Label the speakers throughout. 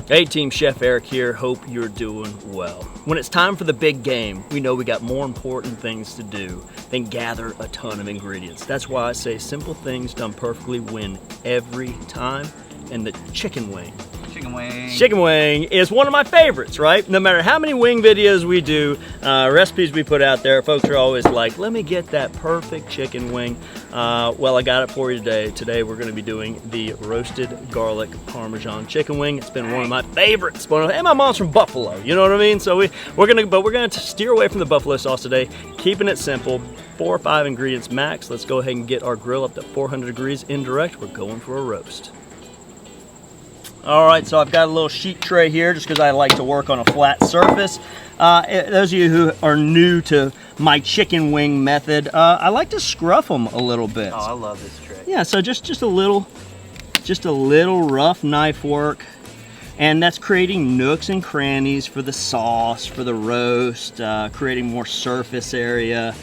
Speaker 1: Hey team, Chef Eric here. Hope you're doing well. When it's time for the big game, we know we got more important things to do than gather a ton of ingredients. That's why I say simple things done perfectly win every time. And the chicken wing. Chicken wing is one of my favorites, right? No matter how many wing videos we do, recipes we put out there, folks are always like, let me get that perfect chicken wing. Well, I got it for you today. Today we're gonna be doing the roasted garlic Parmesan chicken wing. It's been one of my favorites. And my mom's from Buffalo, you know what I mean? So we're gonna steer away from the buffalo sauce today, keeping it simple. 4 or 5 ingredients max. Let's go ahead and get our grill up to 400 degrees indirect. We're going for a roast. All right, so I've got a little sheet tray here just because I like to work on a flat surface. Those of you who are new to my chicken wing method, I like to scruff them a little bit.
Speaker 2: Oh, I love this trick.
Speaker 1: Yeah, so just a little rough knife work, and that's creating nooks and crannies for the sauce, for the roast, creating more surface area.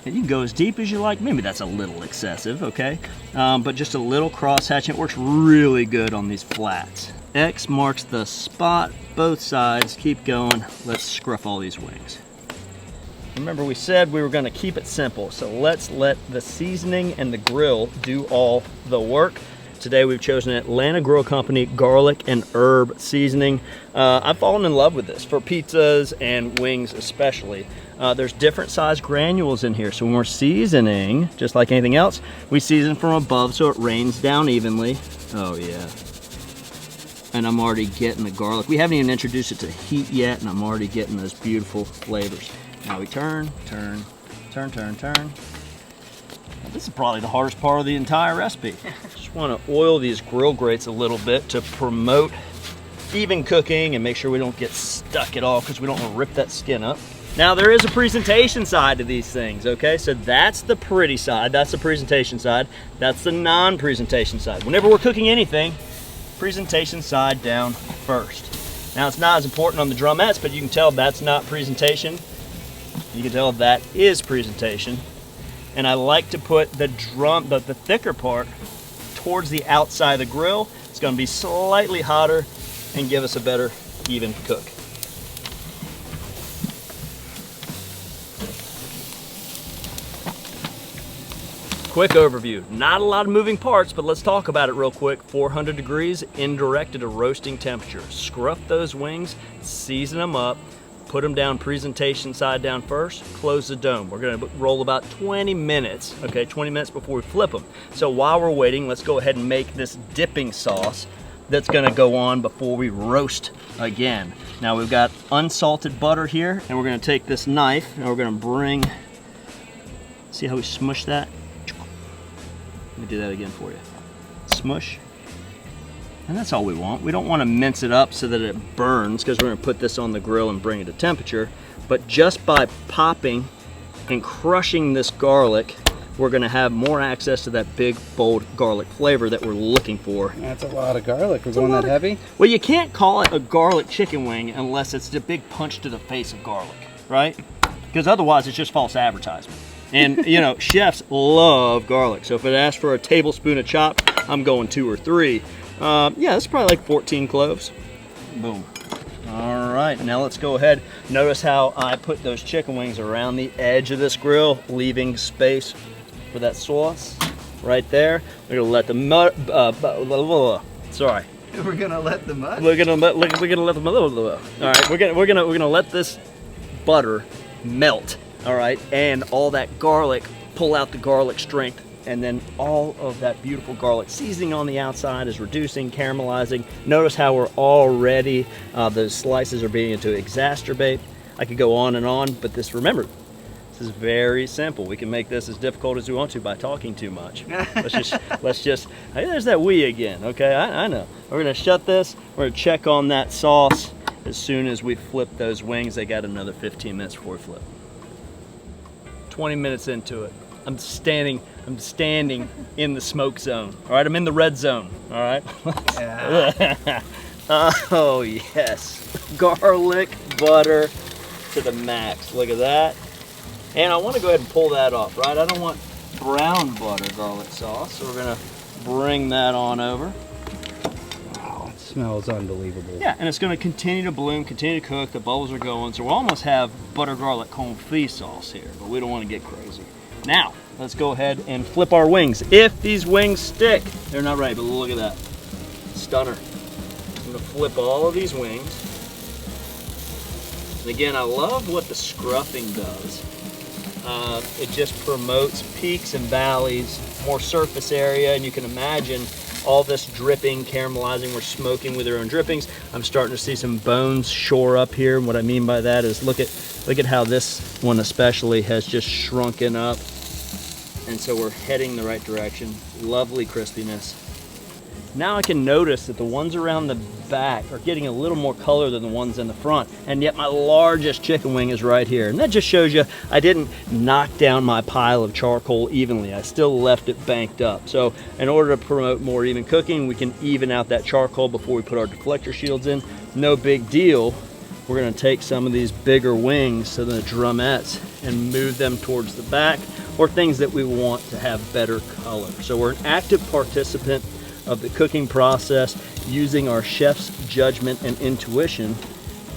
Speaker 1: And you can go as deep as you like. Maybe that's a little excessive, okay? But just a little cross hatching. It works really good on these flats. X marks the spot, both sides. Keep going. Let's scruff all these wings. Remember, we said we were gonna keep it simple, so let's let the seasoning and the grill do all the work. Today we've chosen Atlanta Grill Company garlic and herb seasoning. I've fallen in love with this for pizzas and wings especially. There's different size granules in here, so when we're seasoning, just like anything else, we season from above so it rains down evenly. Oh yeah. And I'm already getting the garlic. We haven't even introduced it to heat yet, and I'm already getting those beautiful flavors. Now we turn. This is probably the hardest part of the entire recipe. Just want to oil these grill grates a little bit to promote even cooking and make sure we don't get stuck at all, because we don't want to rip that skin up. Now there is a presentation side to these things, okay? So that's the pretty side, that's the presentation side, that's the non-presentation side. Whenever we're cooking anything, presentation side down first. Now it's not as important on the drumettes, but you can tell that's not presentation. You can tell that is presentation. And I like to put the thicker part towards the outside of the grill. It's gonna be slightly hotter and give us a better even cook. Quick overview, not a lot of moving parts, but let's talk about it real quick. 400 degrees, indirect at a roasting temperature. Scruff those wings, season them up, put them down presentation side down first, close the dome. We're gonna roll about 20 minutes, okay, 20 minutes before we flip them. So while we're waiting, let's go ahead and make this dipping sauce that's gonna go on before we roast again. Now we've got unsalted butter here, and we're gonna take this knife and we're gonna see how we smush that? Let me do that again for you. Smush. And that's all we want. We don't want to mince it up so that it burns, because we're going to put this on the grill and bring it to temperature. But just by popping and crushing this garlic, we're going to have more access to that big, bold garlic flavor that we're looking for.
Speaker 2: That's a lot of garlic. We're going that heavy?
Speaker 1: Well, you can't call it a garlic chicken wing unless it's a big punch to the face of garlic, right? Because otherwise it's just false advertisement. And you know, chefs love garlic. So if it asks for a tablespoon of chop, I'm going 2 or 3. Yeah, that's probably like 14 cloves. Boom. All right, now let's go ahead. Notice how I put those chicken wings around the edge of this grill, leaving space for that sauce right there. We're gonna let the sorry.
Speaker 2: We're gonna let the mud.
Speaker 1: We're gonna let the all right. We're gonna let this butter melt. All right, and all that garlic, pull out the garlic strength, and then all of that beautiful garlic seasoning on the outside is reducing, caramelizing. Notice how we're already, those slices are beginning to exacerbate. I could go on and on, but remember, this is very simple. We can make this as difficult as we want to by talking too much. Let's just, hey, there's that we again, okay? I know. We're gonna shut this, we're gonna check on that sauce. As soon as we flip those wings, they got another 15 minutes before we flip. 20 minutes into it. I'm standing in the smoke zone. All right, I'm in the red zone. All right. Yeah. Oh yes, garlic butter to the max. Look at that. And I want to go ahead and pull that off, right? I don't want brown butter garlic sauce, so we're gonna bring that on over.
Speaker 2: Wow, it's smells unbelievable.
Speaker 1: Yeah, and it's going to continue to bloom, continue to cook. The bubbles are going, so we'll almost have butter garlic confit sauce here, but we don't want to get crazy. Now, let's go ahead and flip our wings. If these wings stick, they're not right, but look at that. Stunner. I'm going to flip all of these wings. And again, I love what the scruffing does. It just promotes peaks and valleys, more surface area, and you can imagine all this dripping, caramelizing, we're smoking with our own drippings. I'm starting to see some bones shore up here. And what I mean by that is look at how this one especially has just shrunken up. And so we're heading the right direction. Lovely crispiness. Now I can notice that the ones around the back are getting a little more color than the ones in the front, and yet my largest chicken wing is right here. And that just shows you I didn't knock down my pile of charcoal evenly. I still left it banked up. So in order to promote more even cooking, we can even out that charcoal before we put our deflector shields in. No big deal. We're gonna take some of these bigger wings, so the drumettes, and move them towards the back, or things that we want to have better color. So we're an active participant of the cooking process, using our chef's judgment and intuition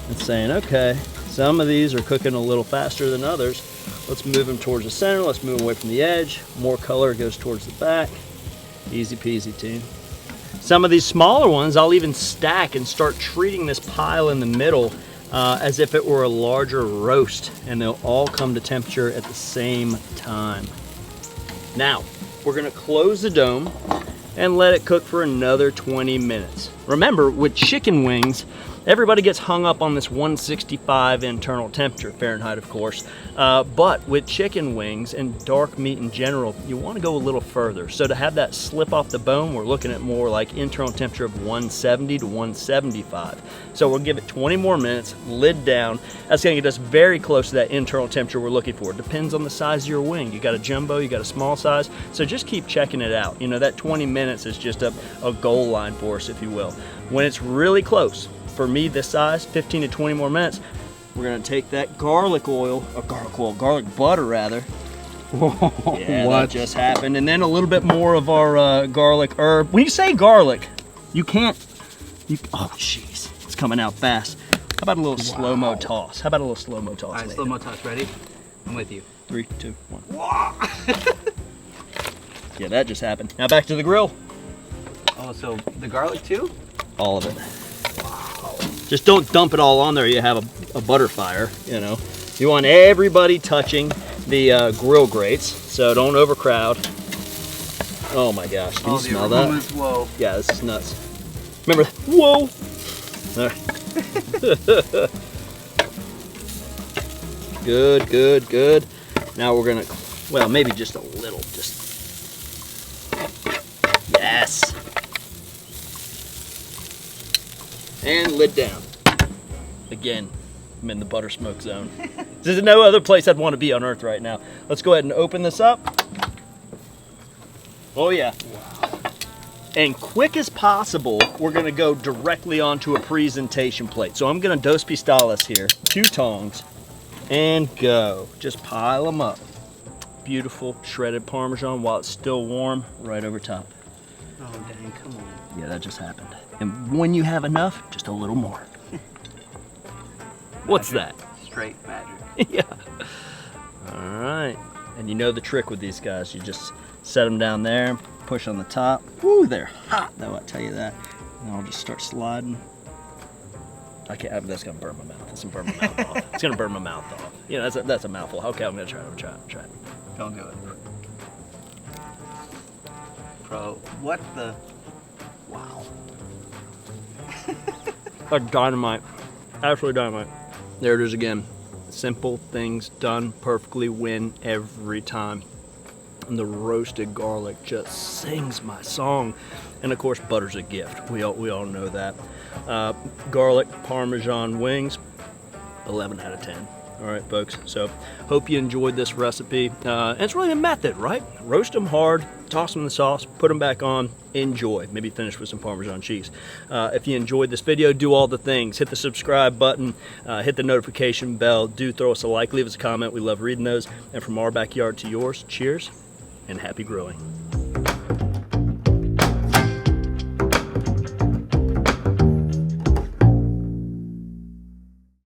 Speaker 1: and saying, okay, some of these are cooking a little faster than others. Let's move them towards the center. Let's move away from the edge. More color goes towards the back. Easy peasy, team. Some of these smaller ones, I'll even stack and start treating this pile in the middle as if it were a larger roast, and they'll all come to temperature at the same time. Now, we're gonna close the dome and let it cook for another 20 minutes. Remember, with chicken wings, everybody gets hung up on this 165 internal temperature, Fahrenheit of course, but with chicken wings and dark meat in general, you want to go a little further. So to have that slip off the bone, we're looking at more like internal temperature of 170 to 175. So we'll give it 20 more minutes, lid down. That's gonna get us very close to that internal temperature we're looking for. It depends on the size of your wing. You got a jumbo, you got a small size, so just keep checking it out. You know, that 20 minutes is just a goal line for us, if you will. When it's really close, for me this size, 15 to 20 more minutes, we're gonna take that garlic butter rather. Yeah, that just happened. And then a little bit more of our garlic herb. When you say garlic, oh jeez, it's coming out fast. How about a little slow-mo toss? How about a little slow-mo toss?
Speaker 2: All right, slow-mo toss, ready? I'm with you.
Speaker 1: 3, 2, 1. Yeah, that just happened. Now back to the grill.
Speaker 2: Oh, so the garlic too?
Speaker 1: All of it. Wow. Just don't dump it all on there. You have a butter fire, you know. You want everybody touching the grill grates, so don't overcrowd. Oh my gosh, can you smell that?
Speaker 2: Whoa.
Speaker 1: Yeah, this is nuts. Remember, whoa. All right. Good, good, good. Now we're gonna, well, maybe just a little, yes. And lid down. Again, I'm in the butter smoke zone. There's no other place I'd want to be on earth right now. Let's go ahead and open this up. Oh yeah. Wow. And quick as possible, we're gonna go directly onto a presentation plate. So I'm gonna dos pistolas here, 2 tongs, and go. Just pile them up. Beautiful shredded Parmesan while it's still warm, right over top.
Speaker 2: Oh dang, come on.
Speaker 1: Yeah, that just happened. And when you have enough, just a little more. What's that?
Speaker 2: Straight magic.
Speaker 1: Yeah. All right. And you know the trick with these guys. You just set them down there, push on the top. Woo, they're hot though, I tell you that. And I'll just start sliding. I can't, that's gonna burn my mouth. That's gonna burn my mouth off. It's gonna burn my mouth off. Yeah, that's a mouthful. Okay, I'm gonna try it.
Speaker 2: Don't do it. Bro, what the? Wow.
Speaker 1: Like dynamite. Absolutely dynamite. There it is again. Simple things done perfectly win every time. And the roasted garlic just sings my song. And of course, butter's a gift. We all know that. Garlic Parmesan wings, 11 out of 10. All right, folks. So hope you enjoyed this recipe. And it's really a method, right? Roast them hard, toss them in the sauce, put them back on, enjoy. Maybe finish with some Parmesan cheese. If you enjoyed this video, do all the things. Hit the subscribe button, hit the notification bell. Do throw us a like, leave us a comment. We love reading those. And from our backyard to yours, cheers and happy grilling.